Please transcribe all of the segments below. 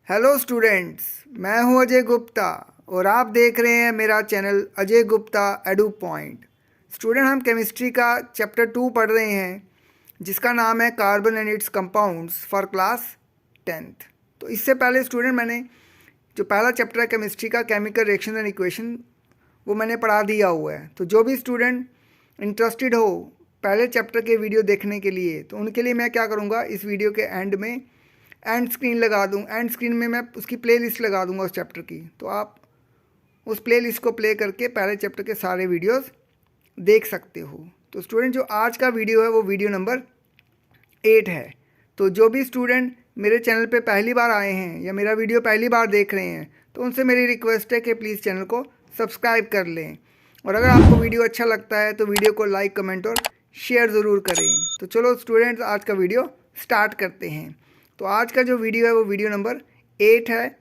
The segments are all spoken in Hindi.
हेलो स्टूडेंट्स, मैं हूं अजय गुप्ता और आप देख रहे हैं मेरा channel Ajay Gupta edu point. Student, हम केमिस्ट्री का चैप्टर 2 पढ़ रहे हैं जिसका नाम है carbon and it's compounds for class 10th। तो इससे पहले स्टूडेंट मैंने जो पहला चैप्टर है केमिस्ट्री का केमिकल रिएक्शन एंड इक्वेशन वो मैंने पढ़ा दिया हुआ है। तो जो भी स्टूडेंट इंटरेस्टेड हो पहले चैप्टर के वीडियो देखने के लिए, तो उनके लिए मैं क्या करूँगा, इस वीडियो के एंड में एंड स्क्रीन लगा दूँ। एंड स्क्रीन में मैं उसकी प्लेलिस्ट लगा दूँगा उस चैप्टर की, तो आप उस प्लेलिस्ट को प्ले करके पहले चैप्टर के सारे वीडियोस देख सकते हो। तो स्टूडेंट, जो आज का वीडियो है वो वीडियो नंबर 8 है। तो जो भी स्टूडेंट मेरे चैनल पे पहली बार आए हैं या मेरा वीडियो पहली बार देख रहे हैं, तो उनसे मेरी रिक्वेस्ट है कि प्लीज़ चैनल को सब्सक्राइब कर लें, और अगर आपको वीडियो अच्छा लगता है तो वीडियो को लाइक, कमेंट और शेयर ज़रूर करें। तो चलो स्टूडेंट्स, आज का वीडियो स्टार्ट करते हैं। तो आज का जो वीडियो है वो वीडियो नंबर 8 है।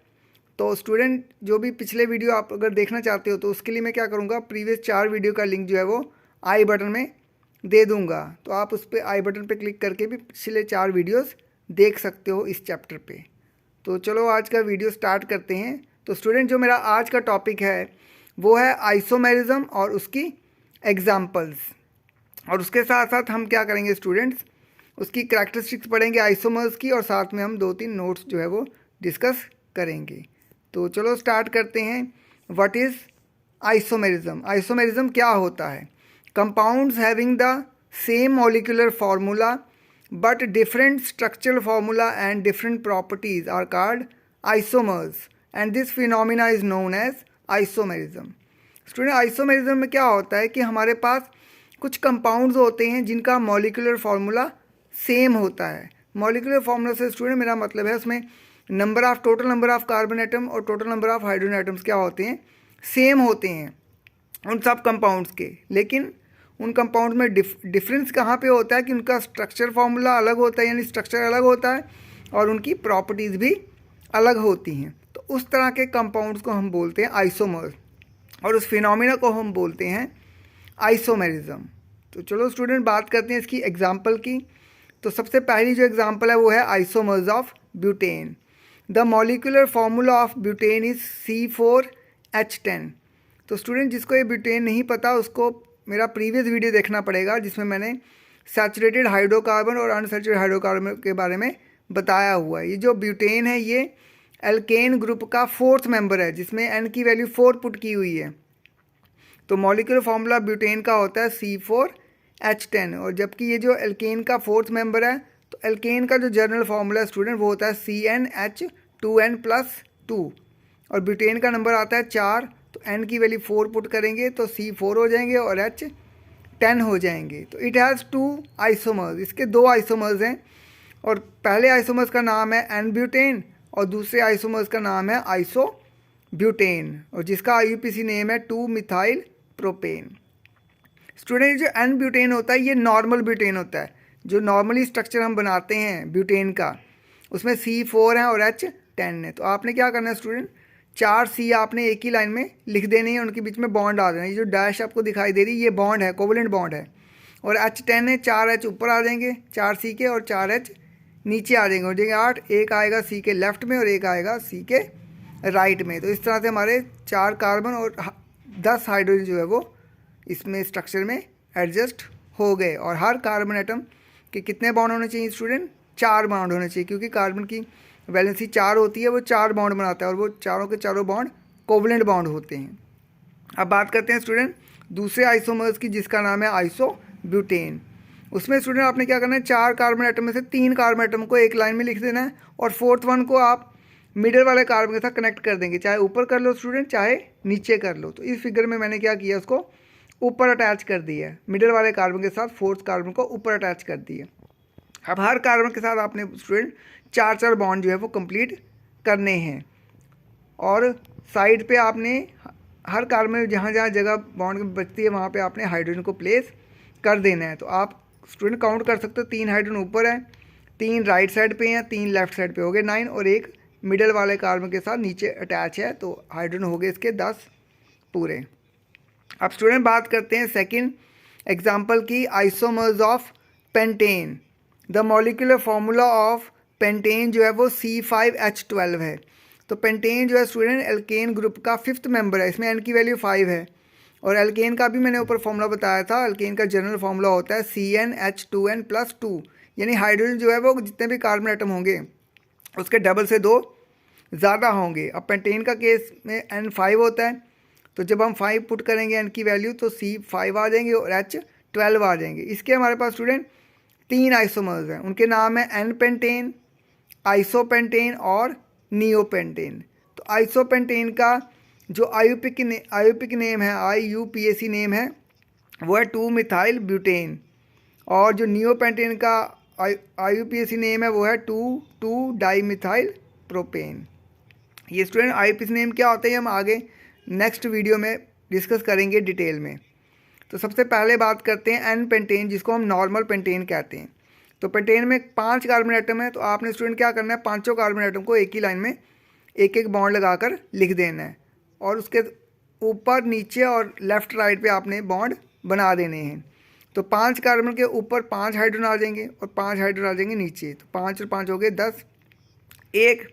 तो स्टूडेंट, जो भी पिछले वीडियो आप अगर देखना चाहते हो तो उसके लिए मैं क्या करूँगा, प्रीवियस 4 वीडियो का लिंक जो है वो आई बटन में दे दूँगा। तो आप उस पर आई बटन पे क्लिक करके भी पिछले 4 वीडियोस देख सकते हो इस चैप्टर पे। तो चलो आज का वीडियो स्टार्ट करते हैं। तो स्टूडेंट, जो मेरा आज का टॉपिक है वो है आइसोमेरिज्म और उसकी एग्जाम्पल्स, और उसके साथ साथ हम क्या करेंगे स्टूडेंट्स, उसकी करैक्टरिस्टिक्स पढ़ेंगे आइसोमर्स की, और साथ में हम 2-3 नोट्स जो है वो डिस्कस करेंगे। तो चलो स्टार्ट करते हैं। What is isomerism? आइसोमेरिज्म क्या होता है? Compounds having the same molecular formula but different structural formula and different properties are called isomers and this phenomena is known as isomerism. Student, isomerism में क्या होता है कि हमारे पास कुछ कंपाउंड्स होते हैं जिनका मॉलिक्यूलर फार्मूला सेम होता है। मॉलिक्यूलर फार्मूला से स्टूडेंट मेरा मतलब है उसमें total number of carbon atom और total number of hydrogen atoms क्या होते हैं, सेम होते हैं उन सब कंपाउंड्स के। लेकिन उन कंपाउंड्स में डिफरेंस कहाँ पे होता है कि उनका स्ट्रक्चर फार्मूला अलग होता है, यानी स्ट्रक्चर अलग होता है, और उनकी प्रॉपर्टीज़ भी अलग होती हैं। तो उस तरह के कंपाउंड्स को हम बोलते हैं आइसोमर्स, और उस फिनोमिना को हम बोलते हैं आइसोमेरिज्म। तो चलो स्टूडेंट, बात करते हैं इसकी एग्जाम्पल की। तो सबसे पहली जो एग्जांपल है वो है isomers of butane. The molecular formula of butane is C4H10। तो स्टूडेंट, जिसको ये ब्यूटेन नहीं पता उसको मेरा प्रीवियस वीडियो देखना पड़ेगा जिसमें मैंने सैचुरेटेड हाइड्रोकार्बन और अनसैचुरेटेड हाइड्रोकार्बन के बारे में बताया हुआ है। ये जो ब्यूटेन है ये एल्केन ग्रुप का 4th मेंबर है जिसमें N की वैल्यू 4 पुट की हुई है। तो मॉलिक्यूलर फार्मूला ब्यूटेन का होता है C4H10, और जबकि ये जो एल्केन का 4th मेंबर है, तो एल्केन का जो जनरल फार्मूला है स्टूडेंट वो होता है CnH2n+2, और ब्यूटेन का नंबर आता है 4। तो N की वैल्यू 4 पुट करेंगे तो C4 हो जाएंगे और H 10 हो जाएंगे। तो इट हैज़ 2 आइसोमर्स, इसके 2 आइसोमर्स हैं, और पहले आइसोमर्स का नाम है एन ब्यूटेन और दूसरे आइसोमर्स का नाम है आइसो ब्यूटेन, और जिसका IUPAC नेम है 2-मिथाइल प्रोपेन। स्टूडेंट, जो एन ब्यूटेन होता है ये नॉर्मल ब्यूटेन होता है, जो नॉर्मली स्ट्रक्चर हम बनाते हैं ब्यूटेन का, उसमें C4 है और H10 है। तो आपने क्या करना है स्टूडेंट, 4 C आपने एक ही लाइन में लिख देनी है, उनके बीच में बॉन्ड आ देना है। ये जो डैश आपको दिखाई दे रही है ये बॉन्ड है, कोवलेंट बॉन्ड है, और H10 है, 4 H ऊपर आ जाएंगे 4 C के, और 4 H नीचे आ जाएंगे, हो जाएंगे 8। एक आएगा C के लेफ्ट में और एक आएगा C के राइट में। तो इस तरह से हमारे 4 कार्बन और 10 हाइड्रोजन जो है वो इसमें स्ट्रक्चर में एडजस्ट हो गए। और हर कार्बन एटम के कितने बॉन्ड होने चाहिए स्टूडेंट? 4 बॉन्ड होने चाहिए, क्योंकि कार्बन की वैलेंसी 4 होती है, वो 4 बॉन्ड बनाता है, और वो चारों के चारों बॉन्ड कोवलेंट बॉन्ड होते हैं। अब बात करते हैं स्टूडेंट दूसरे आइसोमर्स की, जिसका नाम है आइसो ब्यूटेन। उसमें स्टूडेंट आपने क्या करना है, 4 कार्बन एटम में से 3 कार्बन एटम को एक लाइन में लिख देना है, और 4th वन को आप मिडल वाले कार्बन के साथ कनेक्ट कर देंगे, चाहे ऊपर कर लो स्टूडेंट चाहे नीचे कर लो। तो इस फिगर में मैंने क्या किया, उसको ऊपर अटैच कर दिया है, मिडल वाले कार्बन के साथ 4th कार्बन को ऊपर अटैच कर दिया। अब हर कार्बन के साथ आपने स्टूडेंट 4-4 बॉन्ड जो है वो कंप्लीट करने हैं, और साइड पे आपने हर कार्बन में जहाँ जहाँ जगह बॉन्ड बचती है वहाँ पे आपने हाइड्रोजन को प्लेस कर देना है। तो आप स्टूडेंट काउंट कर सकते हो, 3 हाइड्रोजन ऊपर है, 3 राइट साइड पे हैं, 3 लेफ्ट साइड पे हो गए 9, और एक मिडल वाले कार्बन के साथ नीचे अटैच है। तो हाइड्रोजन हो गए इसके 10 पूरे। अब स्टूडेंट बात करते हैं सेकंड एग्जांपल की, isomers of pentane. The molecular formula of pentane जो है वो C5H12 है। तो पेंटेन जो है स्टूडेंट एल्केन ग्रुप का 5th मेंबर है, इसमें एन की वैल्यू 5 है। और एल्केन का भी मैंने ऊपर फॉर्मूला बताया था, एल्केन का जनरल फॉर्मूला होता है CnH2n+2, यानी हाइड्रोजन जो है वो जितने भी कार्बन आइटम होंगे उसके डबल से 2 ज़्यादा होंगे। अब पेंटेन का केस में N5 होता है, तो जब हम 5 पुट करेंगे N की वैल्यू तो C5 आ जाएंगे और H12 आ जाएंगे। इसके हमारे पास स्टूडेंट 3 आइसोमर्स हैं, उनके नाम है एन पेंटेन, आइसोपेंटेन और नियोपेंटेन। तो आइसोपेंटेन का जो आईयूपीएसी नेम है, IUPAC नेम है, वो है 2 मिथाइल ब्यूटेन। और जो नियोपेंटेन का IUPAC नेम है वो है 2 डाईमिथाइल प्रोपेन। ये स्टूडेंट IUPAC नेम क्या होता है हम आगे नेक्स्ट वीडियो में डिस्कस करेंगे डिटेल में। तो सबसे पहले बात करते हैं एन पेंटेन, जिसको हम नॉर्मल पेंटेन कहते हैं। तो पेंटेन में 5 कार्बन आइटम है, तो आपने स्टूडेंट क्या करना है, पांचों कार्बन आइटम को एक ही लाइन में एक एक बॉन्ड लगाकर लिख देना है और उसके ऊपर नीचे और लेफ्ट राइट पे आपने बॉन्ड बना देने हैं। तो 5 कार्बन के ऊपर 5 हाइड्रोजन आ जाएंगे और 5 हाइड्रोजन आ जाएंगे नीचे, तो 5 और 5 हो गए 10। एक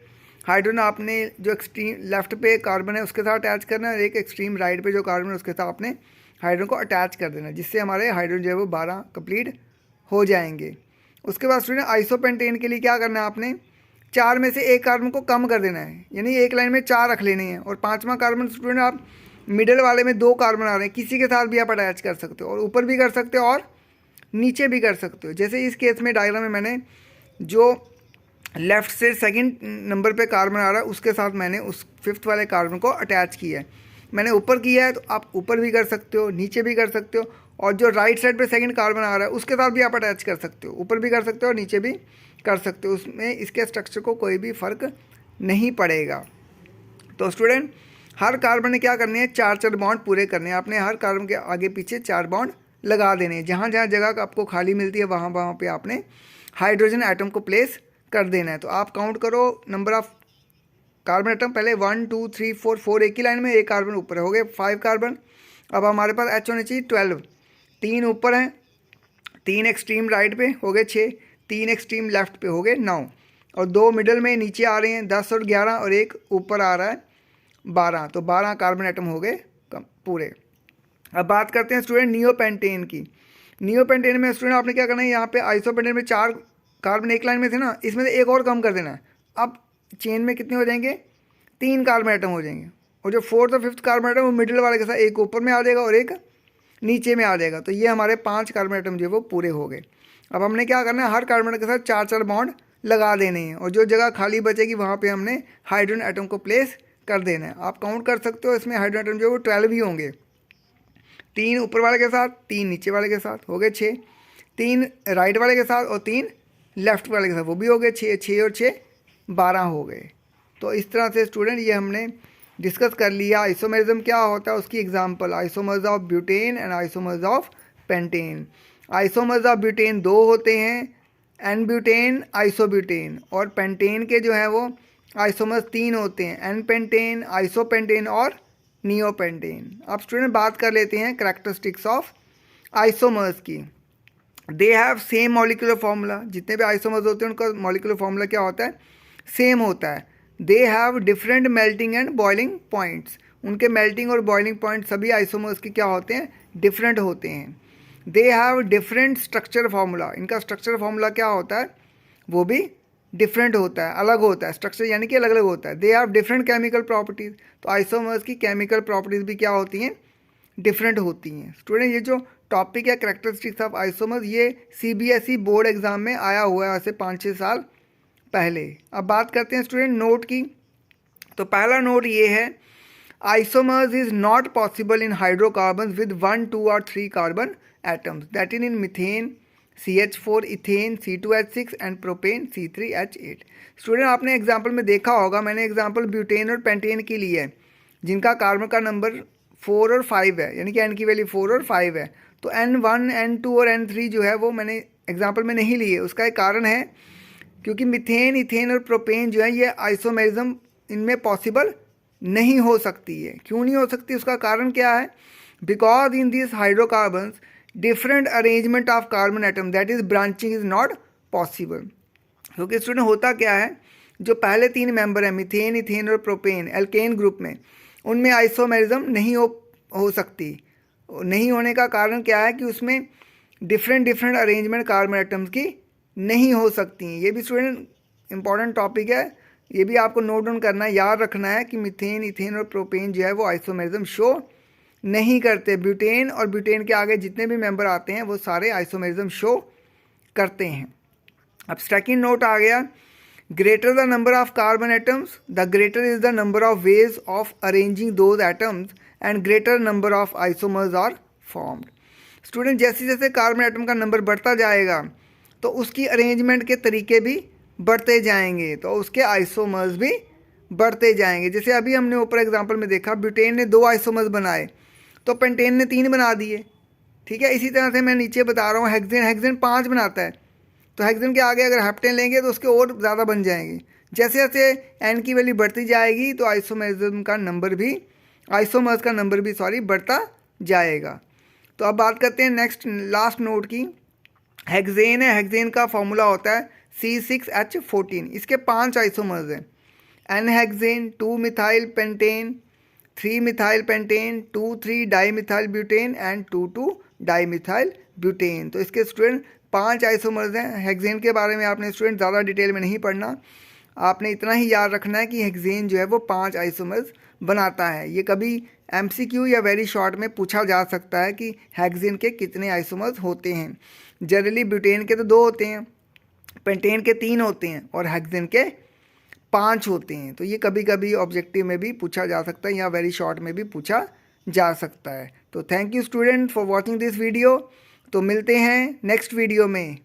हाइड्रोजन आपने जो एक्सट्रीम लेफ्ट पे कार्बन है उसके साथ अटैच करना है और एक एक्सट्रीम राइट पे जो कार्बन है उसके साथ आपने हाइड्रोजन को अटैच कर देना है, जिससे हमारे हाइड्रोजन जो है वो 12 कंप्लीट हो जाएंगे। उसके बाद स्टूडेंट आइसोपेंटेन के लिए क्या करना है, आपने 4 में से एक कार्बन को कम कर देना है, यानी एक लाइन में 4 रख लेने हैं। और 5वां कार्बन स्टूडेंट आप मिडल वाले में 2 कार्बन आ रहे हैं, किसी के साथ भी आप अटैच कर सकते हो और ऊपर भी कर सकते हो और नीचे भी कर सकते हो। जैसे इस केस में डायग्राम में मैंने जो लेफ्ट से सेकंड नंबर पे कार्बन आ रहा है उसके साथ मैंने उस 5th वाले कार्बन को अटैच किया है। मैंने ऊपर किया है तो आप ऊपर भी कर सकते हो, नीचे भी कर सकते हो, और जो राइट साइड पे सेकंड कार्बन आ रहा है उसके साथ भी आप अटैच कर सकते हो, ऊपर भी कर सकते हो और नीचे भी कर सकते हो, उसमें इसके स्ट्रक्चर को कोई भी फ़र्क नहीं पड़ेगा। तो स्टूडेंट हर कार्बन ने क्या करने हैं, 4 बॉन्ड पूरे करने हैं। आपने हर कार्बन के आगे पीछे 4 बॉन्ड लगा देने हैं। जहाँ जहाँ जगह आपको खाली मिलती है वहाँ वहाँ पे आपने हाइड्रोजन आइटम को प्लेस कर देना है। तो आप काउंट करो नंबर ऑफ कार्बन आइटम, पहले 1 2 3 4 4 एक ही लाइन में, एक कार्बन ऊपर हो गए 5 कार्बन। अब हमारे पास H होनी चाहिए 12, 3 ऊपर हैं, 3 एक्सट्रीम राइट पे हो गए 6, 3 एक्सट्रीम लेफ्ट पे हो गए 9 और 2 मिडल में नीचे आ रहे हैं 10 और 11 और एक ऊपर आ रहा है 12, तो 12 कार्बन आइटम हो गए पूरे। अब बात करते हैं स्टूडेंट नियोपेंटेन की। नियोपेंटेन में स्टूडेंट आपने क्या करना है, यहाँ पे आइसोपेंटेन में 4 कार्बन एक लाइन में थे ना, इसमें से एक और कम कर देना है। अब चेन में कितने हो जाएंगे, 3 कार्बन आइटम हो जाएंगे और जो 4th और 5th कार्बन आइटम वो मिडिल वाले के साथ एक ऊपर में आ जाएगा और एक नीचे में आ जाएगा। तो ये हमारे 5 कार्बन आइटम जो है वो पूरे हो गए। अब हमने क्या करना है, हर कार्बन के साथ 4 बॉन्ड लगा देने हैं और जो जगह खाली बचेगी वहाँ पे हमने हाइड्रोजन आइटम को प्लेस कर देना है। आप काउंट कर सकते हो, इसमें हाइड्रोजन आइटम जो है वो 12 ही होंगे, 3 ऊपर वाले के साथ, 3 नीचे वाले के साथ हो गए 6, 3 राइट वाले के साथ और 3 लेफ्ट वाले के साथ, वो भी हो गए 6, 6 और 6 12 हो गए। तो इस तरह से स्टूडेंट ये हमने डिस्कस कर लिया आइसोमेरिज्म क्या होता है, उसकी example isomers of butane and isomers of pentane. Isomers of butane 2 होते हैं, एन ब्यूटेन, आइसोब्यूटेन, और पेंटेन के जो है वो आइसोमर्स 3 होते हैं, एन पेंटेन, आइसोपेंटेन और नियोपेंटेन। अब स्टूडेंट बात कर लेते हैं कैरेक्टरिस्टिक्स ऑफ आइसोमर्स की। They have same molecular formula, जितने भी आइसोमर्स होते हैं उनका मॉलिक्यूलर फार्मूला क्या होता है, सेम होता है। They have different melting and boiling points, उनके मेल्टिंग और बॉइलिंग पॉइंट सभी आइसोमर्स के क्या होते हैं, डिफरेंट होते हैं। They have different structure formula, इनका स्ट्रक्चर फार्मूला क्या होता है वो भी डिफरेंट होता है, अलग होता है, स्ट्रक्चर यानी कि अलग अलग होता है। They have different chemical properties, तो आइसोमर्स की केमिकल प्रॉपर्टीज़ भी क्या होती हैं, डिफरेंट होती हैं। स्टूडेंट ये जो टॉपिक है कैरेक्टरिस्टिक्स ऑफ आइसोमर्स, ये CBSE बोर्ड एग्जाम में आया हुआ है ऐसे 5-6 साल पहले। अब बात करते हैं स्टूडेंट नोट की। तो पहला नोट ये है, isomers is not possible in hydrocarbons with 1 2 और 3 carbon atoms, that in methane CH4, ethane C2H6 and propane C3H8। Student आपने एग्जाम्पल में देखा होगा, मैंने एग्जाम्पल ब्यूटेन और पेंटेन की ली है जिनका कार्बन का नंबर 4 और 5 है, यानी कि N की वैल्यू 4 और 5 है। तो N1, N2 और N3 जो है वो मैंने एग्जाम्पल में नहीं लिए। उसका एक कारण है क्योंकि मीथेन, इथेन और प्रोपेन जो है ये आइसोमेरिज्म इनमें पॉसिबल नहीं हो सकती है। क्यों नहीं हो सकती, उसका कारण क्या है, because in this hydrocarbons different arrangement of carbon atom that is branching is not possible. क्योंकि स्टूडेंट होता क्या है, जो पहले 3 मेंबर हैं मीथेन, इथेन और प्रोपेन एल्केन ग्रुप में, उनमें आइसोमेरिज्म नहीं हो सकती। नहीं होने का कारण क्या है कि उसमें डिफरेंट अरेंजमेंट कार्बन एटम्स की नहीं हो सकती हैं। ये भी स्टूडेंट इंपॉर्टेंट टॉपिक है, ये भी आपको नोट डाउन करना है, याद रखना है कि मीथेन, इथेन और प्रोपेन जो है वो आइसोमेरिज्म शो नहीं करते। ब्यूटेन और ब्यूटेन के आगे जितने भी मेंबर आते हैं वो सारे आइसोमेरिज्म शो करते हैं। अब सेकंड नोट आ गया, greater the number of carbon atoms the greater is the number of ways of arranging those atoms and greater number of isomers are formed. Student जैसे जैसे कार्बन एटम का नंबर बढ़ता जाएगा तो उसकी अरेंजमेंट के तरीके भी बढ़ते जाएंगे, तो उसके आइसोमर्स भी बढ़ते जाएंगे। जैसे अभी हमने ऊपर एग्जांपल में देखा, ब्यूटेन ने 2 आइसोमर्स बनाए तो पेंटेन ने 3 बना दिए, ठीक है। इसी तरह से मैं नीचे बता रहा हूँ, हेक्सेन 5 बनाता है, तो हेक्सेन के आगे अगर हेप्टेन लेंगे तो उसके और ज़्यादा बन जाएंगे। जैसे जैसे एन की वैल्यू बढ़ती जाएगी तो आइसोमर्स का नंबर भी बढ़ता जाएगा। तो अब बात करते हैं नेक्स्ट लास्ट नोट की। हेक्सेन है, हेक्सेन का फॉर्मूला होता है C6H14। इसके 5 आइसोमर्स हैं, n hexane, 2 methyl pentane, 3 methyl pentane, 2,3 dimethyl butane and 2,2 dimethyl butane. तो इसके स्टूडेंट 5 आइसोमर्स हैं। हेक्सेन के बारे में आपने स्टूडेंट ज़्यादा डिटेल में नहीं पढ़ना, आपने इतना ही याद रखना है कि हेक्सेन जो है वो 5 आइसोमर्स बनाता है। ये कभी MCQ या वेरी शॉर्ट में पूछा जा सकता है कि हेक्सेन के कितने आइसोमर्स होते हैं। जनरली ब्यूटेन के तो 2 होते हैं, पेंटेन के 3 होते हैं और हेक्सेन के 5 होते हैं। तो ये कभी कभी ऑब्जेक्टिव में भी पूछा जा सकता है या वेरी शॉर्ट में भी पूछा जा सकता है। तो thank you student for watching this video. तो मिलते हैं नेक्स्ट वीडियो में।